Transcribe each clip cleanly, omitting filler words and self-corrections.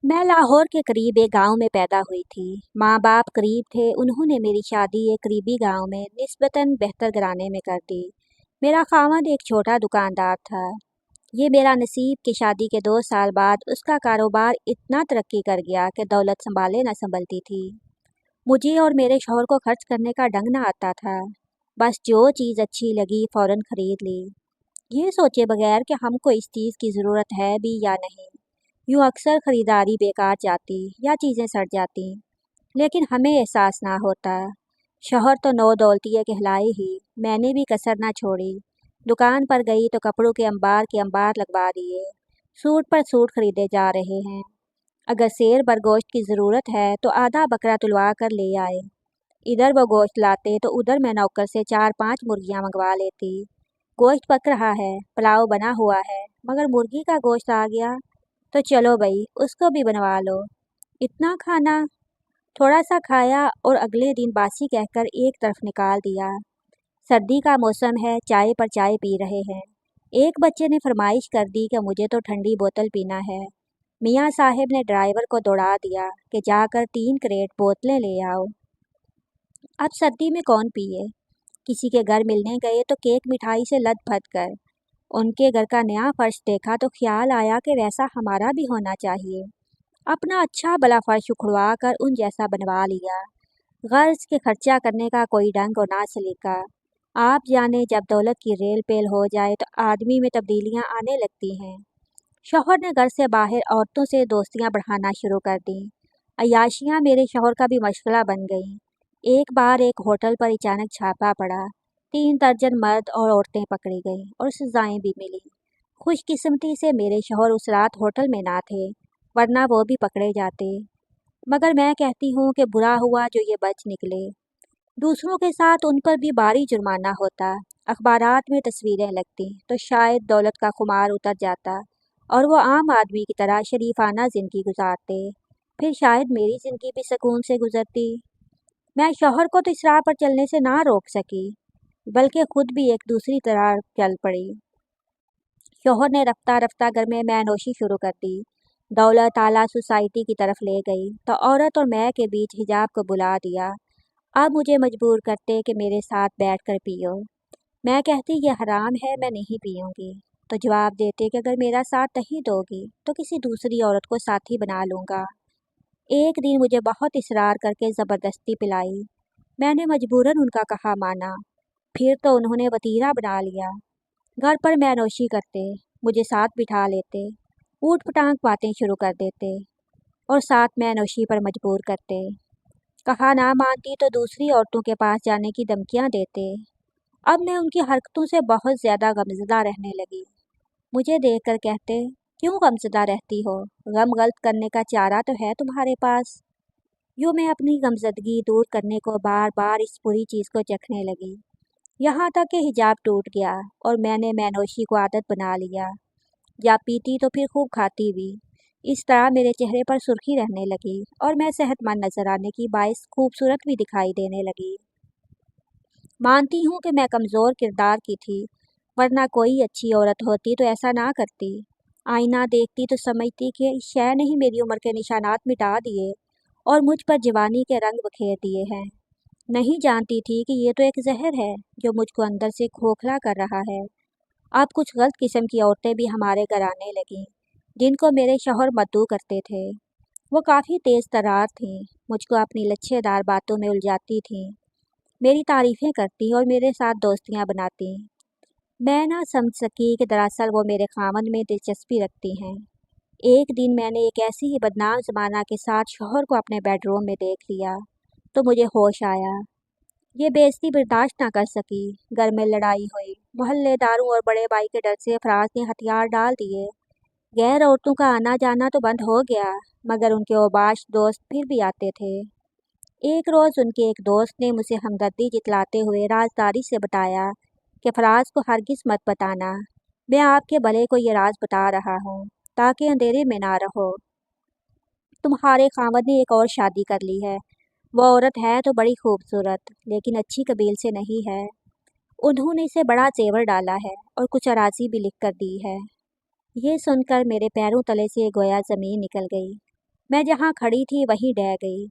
मैं लाहौर के करीब एक गांव में पैदा हुई थी। माँ बाप करीब थे, उन्होंने मेरी शादी एक करीबी गांव में निस्बतन बेहतर घराने में कर दी। मेरा खामद एक छोटा दुकानदार था। ये मेरा नसीब कि शादी के 2 साल बाद उसका कारोबार इतना तरक्की कर गया कि दौलत संभाले न संभलती थी। मुझे और मेरे शौहर को खर्च करने का ढंग न आता था। बस जो चीज़ अच्छी लगी फ़ौरन खरीद ली, ये सोचे बगैर कि हमको इस चीज़ की ज़रूरत है भी या नहीं। यूँ अक्सर खरीदारी बेकार जाती या चीज़ें सड़ जाती, लेकिन हमें एहसास ना होता। शौहर तो नौ दौलतिये कहलाए ही। मैंने भी कसर ना छोड़ी। दुकान पर गई तो कपड़ों के अंबार लगवा दिए। सूट पर सूट खरीदे जा रहे हैं। अगर शेर बर गोश्त की ज़रूरत है तो आधा बकरा तुलवा कर ले आए। इधर वो गोश्त लाते तो उधर मैं नौकर से 4-5 मुर्गियाँ मंगवा लेती। गोश्त पक रहा है, पुलाव बना हुआ है, मगर मुर्गी का गोश्त आ गया तो चलो भाई उसको भी बनवा लो। इतना खाना, थोड़ा सा खाया और अगले दिन बासी कहकर एक तरफ निकाल दिया। सर्दी का मौसम है, चाय पर चाय पी रहे हैं। एक बच्चे ने फरमाइश कर दी कि मुझे तो ठंडी बोतल पीना है। मियाँ साहब ने ड्राइवर को दौड़ा दिया कि जाकर 3 क्रेट बोतलें ले आओ। अब सर्दी में कौन पिए। किसी के घर मिलने गए तो केक मिठाई से लद-भद कर। उनके घर का नया फर्श देखा तो ख्याल आया कि वैसा हमारा भी होना चाहिए। अपना अच्छा भला फर्श उखड़वा कर उन जैसा बनवा लिया। गर्ज के खर्चा करने का कोई ढंग और ना सलीका। आप जाने जब दौलत की रेल पेल हो जाए तो आदमी में तब्दीलियां आने लगती हैं। शौहर ने घर से बाहर औरतों से दोस्तियां बढ़ाना शुरू कर दी। अय्याशियां मेरे शौहर का भी मशगला बन गईं। एक बार एक होटल पर अचानक छापा पड़ा। 3 दर्जन मर्द और औरतें पकड़ी गईं और सजाएं भी मिली। खुशकिस्मती से मेरे शौहर उस रात होटल में ना थे, वरना वो भी पकड़े जाते। मगर मैं कहती हूँ कि बुरा हुआ जो ये बच निकले। दूसरों के साथ उन पर भी भारी जुर्माना होता, अखबारात में तस्वीरें लगती तो शायद दौलत का खुमार उतर जाता और वो आम आदमी की तरह शरीफाना ज़िंदगी गुजारते। फिर शायद मेरी ज़िंदगी भी सुकून से गुजरती। मैं शौहर को तो इस राह पर चलने से ना रोक सकी, बल्कि खुद भी एक दूसरी तरह चल पड़ी। शौहर ने रफ्ता रफ्ता घर में मैनोशी शुरू कर दी। दौलत आला सोसाइटी की तरफ ले गई तो औरत और मैं के बीच हिजाब को बुला दिया। अब मुझे मजबूर करते कि मेरे साथ बैठकर पियो। मैं कहती ये हराम है, मैं नहीं पीऊँगी। तो जवाब देते कि अगर मेरा साथ नहीं दोगी तो किसी दूसरी औरत को साथी बना लूँगा। एक दिन मुझे बहुत इसरार करके ज़बरदस्ती पिलाई। मैंने मजबूरन उनका कहा माना। फिर तो उन्होंने वतीरा बना लिया। घर पर मैनोशी करते, मुझे साथ बिठा लेते, ऊट पटांग बातें शुरू कर देते और साथ मैनोशी पर मजबूर करते। कहा ना मानती तो दूसरी औरतों के पास जाने की धमकियां देते। अब मैं उनकी हरकतों से बहुत ज़्यादा गमज़दा रहने लगी। मुझे देखकर कहते, क्यों गमज़दा रहती हो? गम गल्त करने का चारा तो है तुम्हारे पास। यूँ मैं अपनी गमज़दगी दूर करने को बार बार इस बुरी चीज़ को चखने लगी। यहाँ तक कि हिजाब टूट गया और मैंने मैनोशी को आदत बना लिया। या पीती तो फिर खूब खाती भी। इस तरह मेरे चेहरे पर सुर्खी रहने लगी और मैं सेहतमंद नजर आने की बाइस खूबसूरत भी दिखाई देने लगी। मानती हूँ कि मैं कमज़ोर किरदार की थी, वरना कोई अच्छी औरत होती तो ऐसा ना करती। आईना देखती तो समझती कि इस शय ने ही मेरी उम्र के निशानात मिटा दिए और मुझ पर जवानी के रंग बखेर दिए हैं। नहीं जानती थी कि ये तो एक जहर है जो मुझको अंदर से खोखला कर रहा है। अब कुछ गलत किस्म की औरतें भी हमारे घर आने लगीं, जिनको मेरे शौहर मद्दू करते थे। वो काफ़ी तेज़ तर्रार थीं, मुझको अपनी लच्छेदार बातों में उलझाती थीं, मेरी तारीफ़ें करती और मेरे साथ दोस्तियाँ बनाती। मैं ना समझ सकी कि दरअसल वो मेरे खामन में दिलचस्पी रखती हैं। एक दिन मैंने एक ऐसी ही बदनाम ज़माना के साथ शौहर को अपने बेडरूम में देख लिया तो मुझे होश आया। ये बेइज्जती बर्दाश्त ना कर सकी। घर में लड़ाई हुई। मोहल्लेदारों और बड़े भाई के डर से अफराज ने हथियार डाल दिए। गैर औरतों का आना जाना तो बंद हो गया, मगर उनके औबाश दोस्त फिर भी आते थे। एक रोज़ उनके एक दोस्त ने मुझे हमदर्दी जितलाते हुए राजदारी से बताया कि फराज को हरगिज़ मत बताना। मैं आपके भले को ये राज बता रहा हूँ, ताकि अंधेरे में ना रहो। तुम्हारे खामद ने एक और शादी कर ली है। वो औरत है तो बड़ी खूबसूरत, लेकिन अच्छी कबील से नहीं है। उन्होंने इसे बड़ा जेवर डाला है और कुछ अराजी भी लिख कर दी है। ये सुनकर मेरे पैरों तले से गोया ज़मीन निकल गई। मैं जहाँ खड़ी थी वहीं डह गई।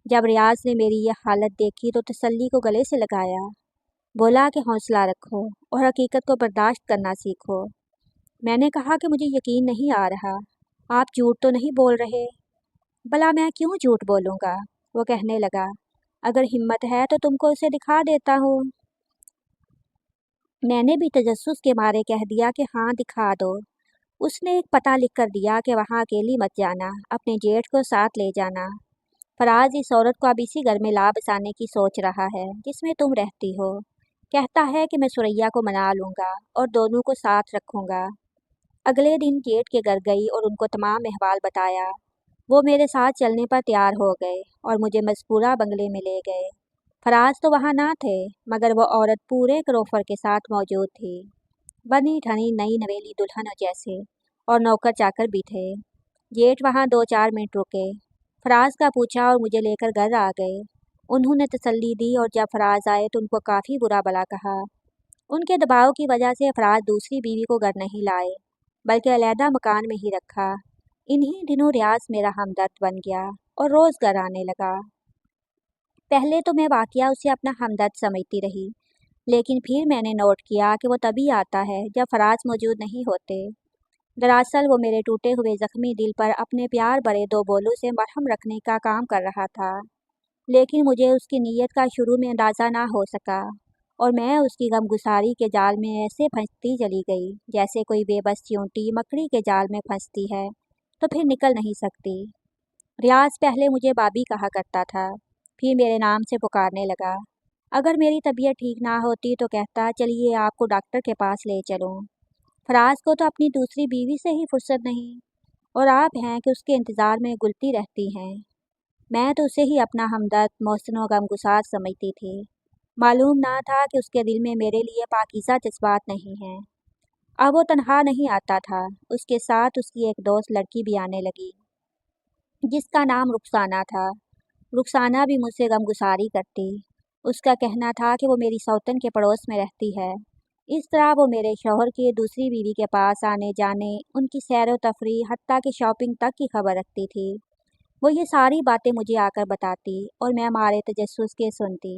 जब रियाज ने मेरी यह हालत देखी तो तसल्ली को गले से लगाया। बोला कि हौसला रखो और हकीकत को बर्दाश्त करना सीखो। मैंने कहा कि मुझे यकीन नहीं आ रहा, आप झूठ तो नहीं बोल रहे। भला मैं क्यों झूठ बोलूँगा? वो कहने लगा, अगर हिम्मत है तो तुमको उसे दिखा देता हूँ। मैंने भी तजस्सुस के मारे कह दिया कि हाँ दिखा दो। उसने एक पता लिख कर दिया कि वहाँ अकेली मत जाना, अपने जेठ को साथ ले जाना। फराज इस औरत को अब इसी घर में ला बसाने की सोच रहा है जिसमें तुम रहती हो। कहता है कि मैं सुरैया को मना लूँगा और दोनों को साथ रखूँगा। अगले दिन जेठ के घर गई और उनको तमाम अहवाल बताया। वो मेरे साथ चलने पर तैयार हो गए और मुझे मजकूरा बंगले में ले गए। फराज तो वहाँ ना थे, मगर वो औरत पूरे करोफर के साथ मौजूद थी, बनी ठनी नई नवेली दुल्हन जैसे, और नौकर चाकर भी थे। जेठ वहाँ 2-4 मिनट रुके, फराज का पूछा और मुझे लेकर घर आ गए। उन्होंने तसल्ली दी और जब फराज आए तो उनको काफ़ी बुरा भला कहा। उनके दबाव की वजह से फराज दूसरी बीवी को घर नहीं लाए, बल्कि अलहदा मकान में ही रखा। इन्हीं दिनों रियाज मेरा हमदर्द बन गया और रोज़ घर आने लगा। पहले तो मैं वाकया उसे अपना हमदर्द समझती रही, लेकिन फिर मैंने नोट किया कि वो तभी आता है जब फराज मौजूद नहीं होते। दरअसल वो मेरे टूटे हुए ज़ख्मी दिल पर अपने प्यार भरे 2 बोलों से मरहम रखने का काम कर रहा था। लेकिन मुझे उसकी नीयत का शुरू में अंदाज़ा ना हो सका, और मैं उसकी गमगुसारी के जाल में ऐसे फंसती चली गई जैसे कोई बेबस चींटी मकड़ी के जाल में फंसती है तो फिर निकल नहीं सकती। रियाज पहले मुझे बाबी कहा करता था, फिर मेरे नाम से पुकारने लगा। अगर मेरी तबीयत ठीक ना होती तो कहता, चलिए आपको डॉक्टर के पास ले चलूं। फराज को तो अपनी दूसरी बीवी से ही फुर्सत नहीं, और आप हैं कि उसके इंतज़ार में गुलती रहती हैं। मैं तो उसे ही अपना हमदर्द मोहसिन व गमगुसार समझती थी। मालूम ना था कि उसके दिल में मेरे लिए पाकीज़ा जज्बात नहीं हैं। अब वो तनहा नहीं आता था, उसके साथ उसकी एक दोस्त लड़की भी आने लगी, जिसका नाम रुखसाना था। रुखसाना भी मुझसे गमगुसारी करती। उसका कहना था कि वो मेरी सौतन के पड़ोस में रहती है। इस तरह वो मेरे शौहर की दूसरी बीवी के पास आने जाने, उनकी सैर व तफरीह, हत्ता कि शॉपिंग तक की खबर रखती थी। वो ये सारी बातें मुझे आकर बताती और मैं मारे तजस्सुस के सुनती।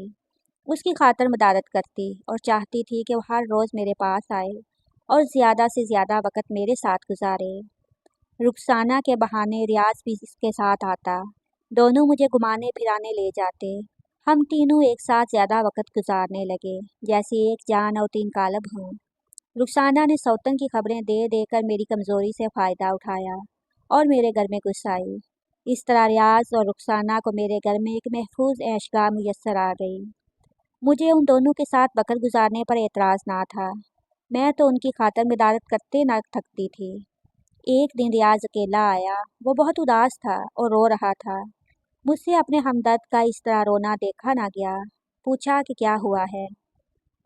उसकी खातर मदारत करती और चाहती थी कि वो हर रोज़ मेरे पास आए और ज़्यादा से ज़्यादा वक़्त मेरे साथ गुजारे। रुखसाना के बहाने रियाज भी इसके साथ आता। दोनों मुझे घुमाने फिराने ले जाते। हम तीनों एक साथ ज़्यादा वक़्त गुजारने लगे, जैसे एक जान और 3 कालब हों। रुखसाना ने सौतन की खबरें दे देकर मेरी कमज़ोरी से फ़ायदा उठाया और मेरे घर में घुस आई। इस तरह रियाज और रुखसाना को मेरे घर में एक महफूज ऐशगाह मुयस्सर आ गई। मुझे उन दोनों के साथ वक़्त गुजारने पर एतराज़ ना था। मैं तो उनकी खातर मदारत करते न थकती थी। एक दिन रियाज अकेला आया। वो बहुत उदास था और रो रहा था। मुझसे अपने हमदर्द का इस तरह रोना देखा ना गया। पूछा कि क्या हुआ है।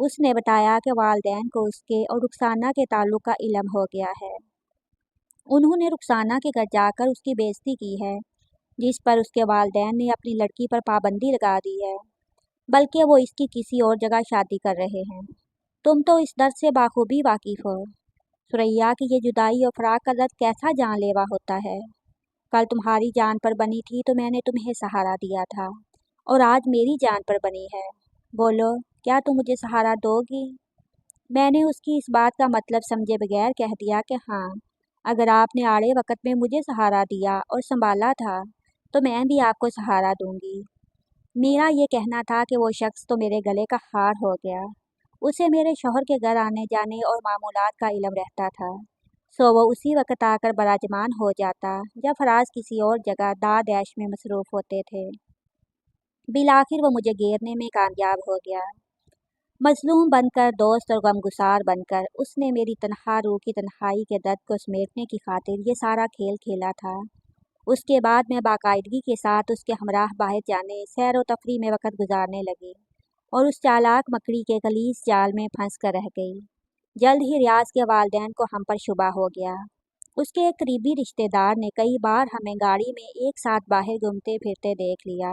उसने बताया कि वालदैन को उसके और रुखसाना के ताल्लुक का इल्म हो गया है। उन्होंने रुखसाना के घर जाकर उसकी बेइज्जती की है, जिस पर उसके वालदैन ने अपनी लड़की पर पाबंदी लगा दी है, बल्कि वो इसकी किसी और जगह शादी कर रहे हैं। तुम तो इस दर्द से बाखूबी वाकिफ़ हो। सुरैया की ये जुदाई और फराक का दर्द कैसा जानलेवा होता है। कल तुम्हारी जान पर बनी थी तो मैंने तुम्हें सहारा दिया था, और आज मेरी जान पर बनी है। बोलो, क्या तुम मुझे सहारा दोगी? मैंने उसकी इस बात का मतलब समझे बगैर कह दिया कि हाँ, अगर आपने आड़े वक़्त में मुझे सहारा दिया और संभाला था, तो मैं भी आपको सहारा दूंगी। मेरा ये कहना था कि वो शख्स तो मेरे गले का हार हो गया। उसे मेरे शौहर के घर आने जाने और मामूलात का इल्म रहता था, सो वो उसी वक़्त आकर बराजमान हो जाता जब फराज किसी और जगह दाद ऐश में मसरूफ़ होते थे। बिलाखिर वो मुझे घेरने में कामयाब हो गया। मज़लूम बनकर, दोस्त और गमगुसार बनकर उसने मेरी तनहा रूह की तन्हाई के दर्द को समेटने की खातिर ये सारा खेल खेला था। उसके बाद मैं बाकायदगी के साथ उसके हमराह बाहर जाने, सैर व तफरीह में वक़्त गुजारने लगी और उस चालाक मकड़ी के गलीस जाल में फंस कर रह गई। जल्द ही रियाज के वालदैन को हम पर शुबा हो गया। उसके एक करीबी रिश्तेदार ने कई बार हमें गाड़ी में एक साथ बाहर घूमते फिरते देख लिया।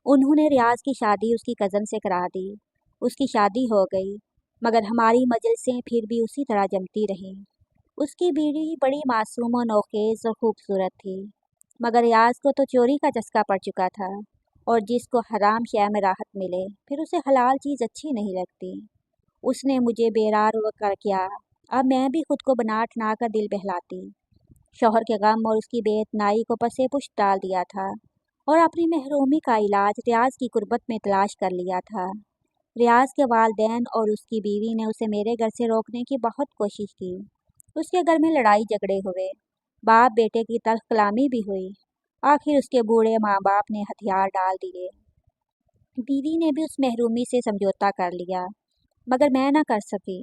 उन्होंने रियाज की शादी उसकी कज़न से करा दी। उसकी शादी हो गई, मगर हमारी मजलिसें फिर भी उसी तरह जमती रहीं। उसकी बीड़ी बड़ी मासूम और नौखेज़ और खूबसूरत थी। मगर रियाज को तो चोरी का चस्का पड़ चुका था, और जिसको हराम शय में राहत मिले फिर उसे हलाल चीज़ अच्छी नहीं लगती। उसने मुझे बेरार कर किया। अब मैं भी खुद को बना ठना कर दिल बहलाती। शौहर के गम और उसकी बेइतनाई को पसे पुष्ट डाल दिया था, और अपनी महरूमी का इलाज रियाज की कुर्बत में तलाश कर लिया था। रियाज के वालिदैन और उसकी बीवी ने उसे मेरे घर से रोकने की बहुत कोशिश की। उसके घर में लड़ाई झगड़े हुए, बाप बेटे की तल्ख कलामी भी हुई। आखिर उसके बूढ़े माँ बाप ने हथियार डाल दिए। बीवी ने भी उस महरूमी से समझौता कर लिया, मगर मैं न कर सकी।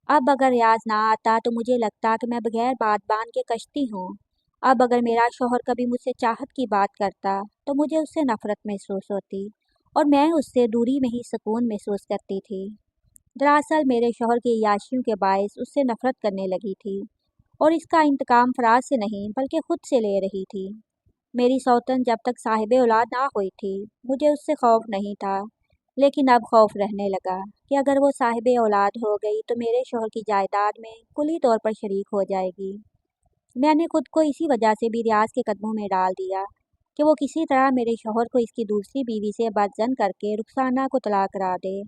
अब अगर रियाज ना आता तो मुझे लगता कि मैं बगैर बादबान के कश्ती हूँ। अब अगर मेरा शौहर कभी मुझसे चाहत की बात करता तो मुझे उससे नफरत महसूस होती, और मैं उससे दूरी में ही सुकून महसूस करती थी। दरअसल मेरे शौहर की याशियों के बायस उससे नफरत करने लगी थी, और इसका इंतकाम फराज से नहीं बल्कि खुद से ले रही थी। मेरी सौतन जब तक साहिब औलाद ना हुई थी मुझे उससे खौफ नहीं था, लेकिन अब खौफ रहने लगा कि अगर वो साहिब औलाद हो गई तो मेरे शौहर की जायदाद में कुली तौर पर शरीक हो जाएगी। मैंने खुद को इसी वजह से भी रियाज के कदमों में डाल दिया कि वो किसी तरह मेरे शौहर को इसकी दूसरी बीवी से बदजन करके रुखसाना को तलाक करा दे।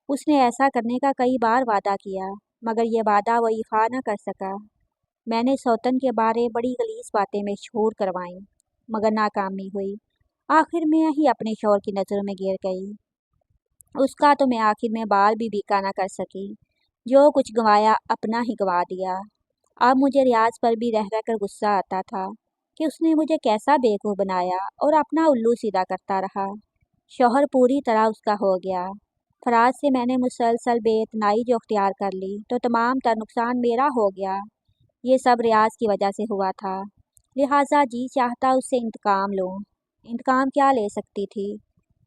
उसने ऐसा करने का कई बार वादा किया, मगर ये वादा वो ईफा न कर सका। मैंने सौतन के बारे बड़ी गलीज बातें मशहूर करवाईं, मगर नाकामी हुई। आखिर मैं ही अपने शौहर की नज़रों में गिर गई। उसका तो मैं आखिर में बाल भी बीका ना कर सकी। जो कुछ गंवाया अपना ही गंवा दिया। अब मुझे रियाज पर भी रह रह कर गुस्सा आता था कि उसने मुझे कैसा बेवकूफ़ बनाया और अपना उल्लू सीधा करता रहा। शौहर पूरी तरह उसका हो गया। फराज से मैंने मुसलसल बेइतनाई जो अख्तियार कर ली तो तमाम तर नुकसान मेरा हो गया। ये सब रियाज की वजह से हुआ था, लिहाजा जी चाहता उससे इंतकाम लूँ। इंतकाम क्या ले सकती थी?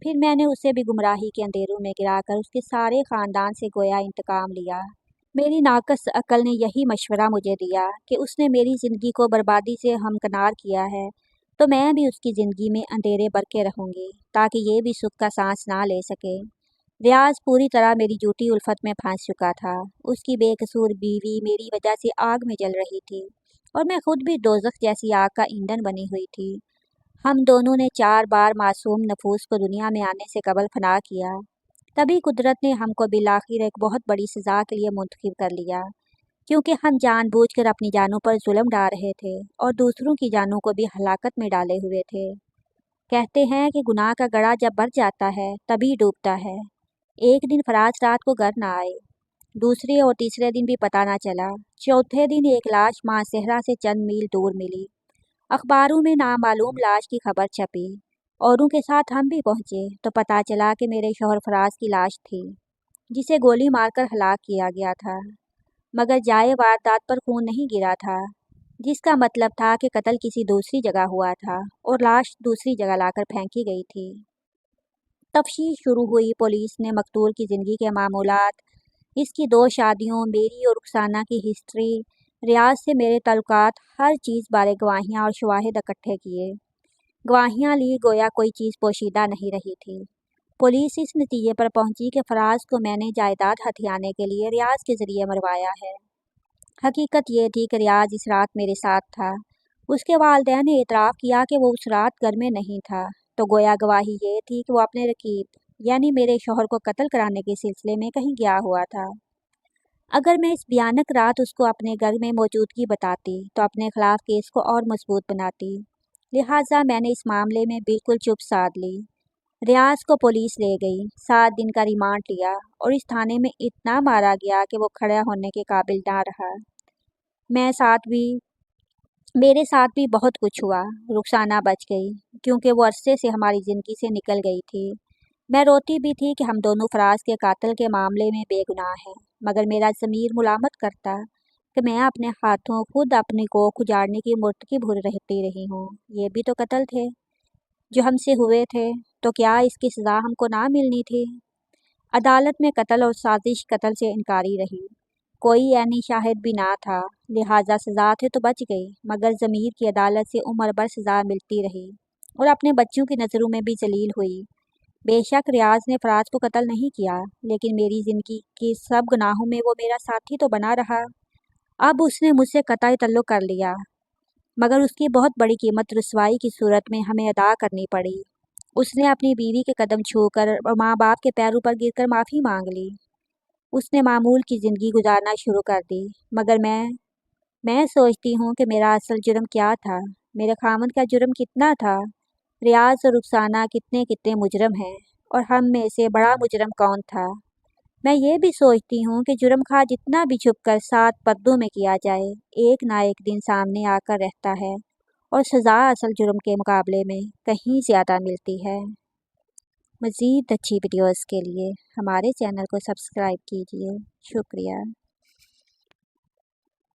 फिर मैंने उसे भी गुमराही के अंधेरों में गिराकर उसके सारे ख़ानदान से गोया इंतकाम लिया। मेरी नाकस अक्ल ने यही मशवरा मुझे दिया कि उसने मेरी ज़िंदगी को बर्बादी से हमकनार किया है, तो मैं भी उसकी ज़िंदगी में अंधेरे बरके रहूँगी, ताकि ये भी सुख का सांस ना ले सके। रियाज पूरी तरह मेरी झूठी उल्फत में फंस चुका था। उसकी बेकसूर बीवी मेरी वजह से आग में जल रही थी, और मैं खुद भी दोज़ख जैसी आग का ईंधन बनी हुई थी। हम दोनों ने 4 बार मासूम नफूस को दुनिया में आने से कबल फना किया। तभी कुदरत ने हमको बिलाखिर एक बहुत बड़ी सज़ा के लिए मुंतखब कर लिया, क्योंकि हम जानबूझकर अपनी जानों पर जुल्म डाल रहे थे और दूसरों की जानों को भी हलाकत में डाले हुए थे। कहते हैं कि गुनाह का गड़ा जब भर जाता है तभी डूबता है। एक दिन फराज रात को घर ना आए, दूसरे और तीसरे दिन भी पता ना चला। चौथे दिन एक लाश मानसेहरा से चंद मील दूर मिली। अखबारों में नामालूम लाश की खबर छपी। औरों के साथ हम भी पहुंचे तो पता चला कि मेरे शौहर फराज की लाश थी, जिसे गोली मारकर हलाक किया गया था। मगर जाए वारदात पर खून नहीं गिरा था, जिसका मतलब था कि कत्ल किसी दूसरी जगह हुआ था और लाश दूसरी जगह लाकर फेंकी गई थी। तफ्तीश शुरू हुई। पुलिस ने मकतूल की ज़िंदगी के मामूलात, इसकी 2 शादियों, मेरी और रुखसाना की हिस्ट्री, रियाज से मेरे ताल्लुकात, हर चीज़ बारे गवाहियाँ और शवाहिद इकट्ठे किए। गवाहियाँ ली गोया कोई चीज़ पोशीदा नहीं रही थी। पुलिस इस नतीजे पर पहुंची कि फराज को मैंने जायदाद हथियाने के लिए रियाज के ज़रिए मरवाया है। हकीकत ये थी कि रियाज इस रात मेरे साथ था। उसके वालिदैन ने एतराफ़ किया कि वो उस रात घर में नहीं था, तो गोया गवाही ये थी कि वो अपने रकीब यानी मेरे शौहर को कत्ल कराने के सिलसिले में कहीं गया हुआ था। अगर मैं इस भयानक रात उसको अपने घर में मौजूदगी बताती तो अपने खिलाफ केस को और मजबूत बनाती। लिहाजा मैंने इस मामले में बिल्कुल चुप साध ली। रियाज को पुलिस ले गई, 7 दिन का रिमांड लिया, और इस थाने में इतना मारा गया कि वो खड़ा होने के काबिल ना रहा। मैं साथ भी मेरे साथ भी बहुत कुछ हुआ। रुखसाना बच गई, क्योंकि वो अरसे से हमारी ज़िंदगी से निकल गई थी। मैं रोती भी थी कि हम दोनों फराज के कातिल के मामले में बेगुनाह हैं, मगर मेरा ज़मीर मुलामत करता कि मैं अपने हाथों खुद अपनी कोख उजाड़ने की मुर्तकिब हो रहती रही हूँ। ये भी तो कत्ल थे जो हमसे हुए थे, तो क्या इसकी सज़ा हमको ना मिलनी थी? अदालत में कत्ल और साजिश कत्ल से इनकारी रही। कोई ऐनी शाहिद भी ना था, लिहाजा सज़ा थे तो बच गई, मगर ज़मीर की अदालत से उम्र भर सज़ा मिलती रही और अपने बच्चों की नज़रों में भी जलील हुई। बेशक रियाज ने फराज को कत्ल नहीं किया, लेकिन मेरी ज़िंदगी के सब गुनाहों में वो मेरा साथी तो बना रहा। अब उसने मुझसे कतई तल्लुक़ कर लिया। मगर उसकी बहुत बड़ी कीमत रुसवाई की सूरत में हमें अदा करनी पड़ी। उसने अपनी बीवी के कदम छूकर और माँ बाप के पैरों पर गिरकर माफ़ी मांग ली। उसने मामूल की ज़िंदगी गुजारना शुरू कर दी। मगर मैं सोचती हूँ कि मेरा असल जुर्म क्या था, मेरे खामद का जुर्म कितना था। रियाज और रुखसाना कितने कितने मुजरम हैं, और हम में से बड़ा मुजरम कौन था। मैं ये भी सोचती हूँ कि जुर्म खा जितना भी छुप कर 7 पर्दों में किया जाए, एक ना एक दिन सामने आकर रहता है, और सज़ा असल जुर्म के मुकाबले में कहीं ज़्यादा मिलती है। मज़ीद अच्छी वीडियोस के लिए हमारे चैनल को सब्सक्राइब कीजिए। शुक्रिया।